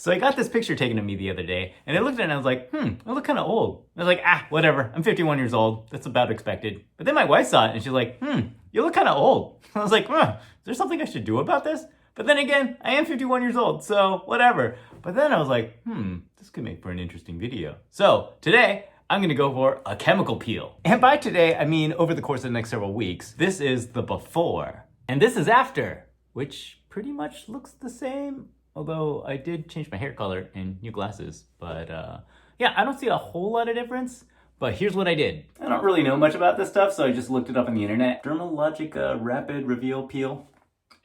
So I got this picture taken of me the other day, and I looked at it and I was like, I look kind of old. I was like, whatever, I'm 51 years old. That's about expected. But then my wife saw it and she's like, you look kind of old. I was like, is there something I should do about this? But then again, I am 51 years old, so whatever. But then I was like, this could make for an interesting video. So today, I'm gonna go for a chemical peel. And by today, I mean over the course of the next several weeks. This is the before, and this is after, which pretty much looks the same. Although I did change my hair color and new glasses. But yeah, I don't see a whole lot of difference. But here's what I did. I don't really know much about this stuff, so I just looked it up on the internet. Dermalogica Rapid Reveal Peel.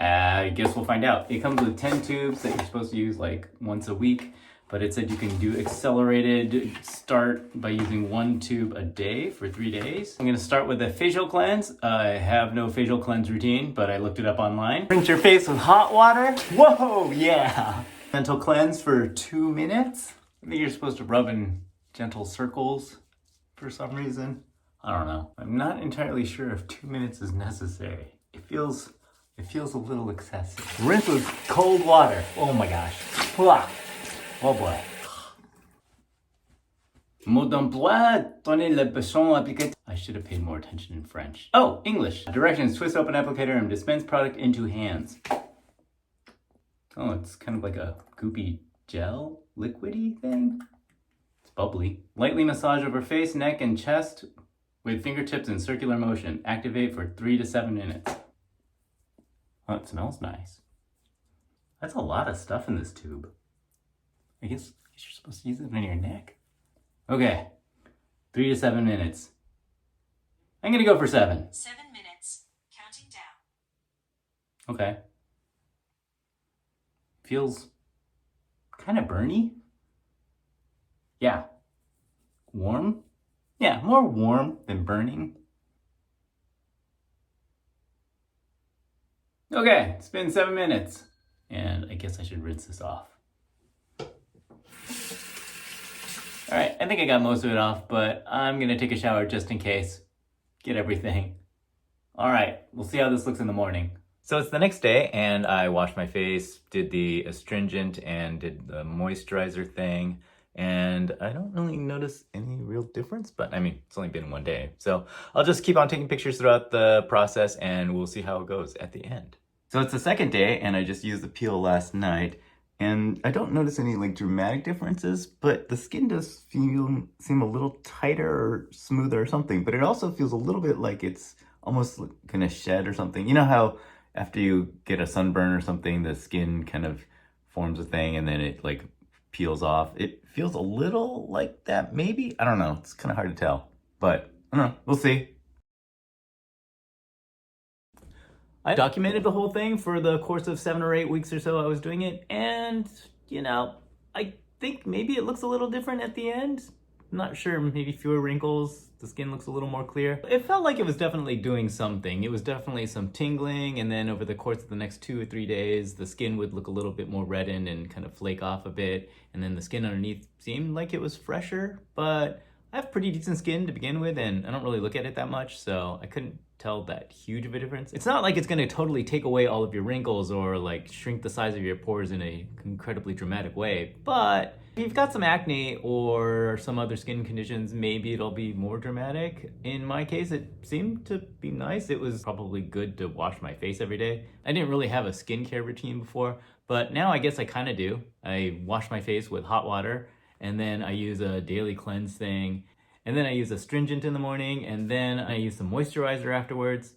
I guess we'll find out. It comes with 10 tubes that you're supposed to use like once a week. But it said you can do accelerated start by using 1 tube a day for 3 days. I'm gonna start with a facial cleanse. I have no facial cleanse routine, but I looked it up online. Rinse your face with hot water. Whoa, yeah. Gentle cleanse for 2 minutes. I think you're supposed to rub in gentle circles for some reason. I don't know. I'm not entirely sure if 2 minutes is necessary. It feels a little excessive. Rinse with cold water. Oh my gosh. Oh boy. Mode d'emploi, donnez le bouchon applicateur. I should have paid more attention in French. Oh, English. Directions, twist open applicator and dispense product into hands. Oh, it's kind of like a goopy gel, liquidy thing. It's bubbly. Lightly massage over face, neck, and chest with fingertips in circular motion. Activate for 3 to 7 minutes. Oh, it smells nice. That's a lot of stuff in this tube. I guess you're supposed to use it on your neck. Okay, 3 to 7 minutes. I'm gonna go for 7. 7 minutes, counting down. Okay. Feels kind of burny. Yeah. Warm? Yeah, more warm than burning. Okay, it's been 7 minutes. And I guess I should rinse this off. All right, I think I got most of it off, but I'm gonna take a shower just in case. Get everything. All right, we'll see how this looks in the morning. So it's the next day, and I washed my face, did the astringent, and did the moisturizer thing, and I don't really notice any real difference, but I mean, it's only been 1 day. So I'll just keep on taking pictures throughout the process, and we'll see how it goes at the end. So it's the second day, and I just used the peel last night. And I don't notice any like dramatic differences, but the skin does seem a little tighter or smoother or something, but it also feels a little bit like it's almost gonna shed or something. You know how after you get a sunburn or something, the skin kind of forms a thing and then it like peels off? It feels a little like that, maybe? I don't know, it's kind of hard to tell, but I don't know, we'll see. I documented the whole thing for the course of 7 or 8 weeks or so I was doing it, and, you know, I think maybe it looks a little different at the end. I'm not sure, maybe fewer wrinkles, the skin looks a little more clear. It felt like it was definitely doing something. It was definitely some tingling, and then over the course of the next 2 or 3 days, the skin would look a little bit more reddened and kind of flake off a bit, and then the skin underneath seemed like it was fresher, but I have pretty decent skin to begin with, and I don't really look at it that much, so I couldn't tell that huge of a difference. It's not like it's gonna totally take away all of your wrinkles or like shrink the size of your pores in a incredibly dramatic way, but if you've got some acne or some other skin conditions, maybe it'll be more dramatic. In my case, it seemed to be nice. It was probably good to wash my face every day. I didn't really have a skincare routine before, but now I guess I kind of do. I wash my face with hot water, and then I use a daily cleanse thing, and then I use astringent in the morning, and then I use some moisturizer afterwards.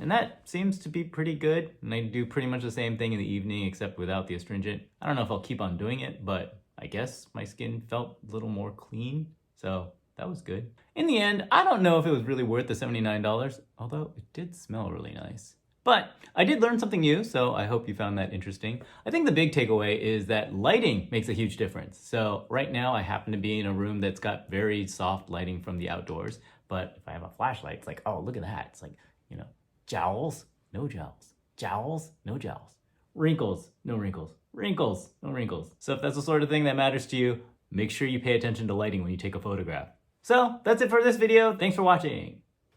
And that seems to be pretty good. And I do pretty much the same thing in the evening, except without the astringent. I don't know if I'll keep on doing it, but I guess my skin felt a little more clean. So that was good. In the end, I don't know if it was really worth the $79, although it did smell really nice. But I did learn something new, so I hope you found that interesting. I think the big takeaway is that lighting makes a huge difference. So right now I happen to be in a room that's got very soft lighting from the outdoors, but if I have a flashlight, it's like, oh, look at that. It's like, you know, jowls, no jowls, jowls, no jowls, wrinkles, no wrinkles, wrinkles, no wrinkles. So if that's the sort of thing that matters to you, make sure you pay attention to lighting when you take a photograph. So that's it for this video. Thanks for watching.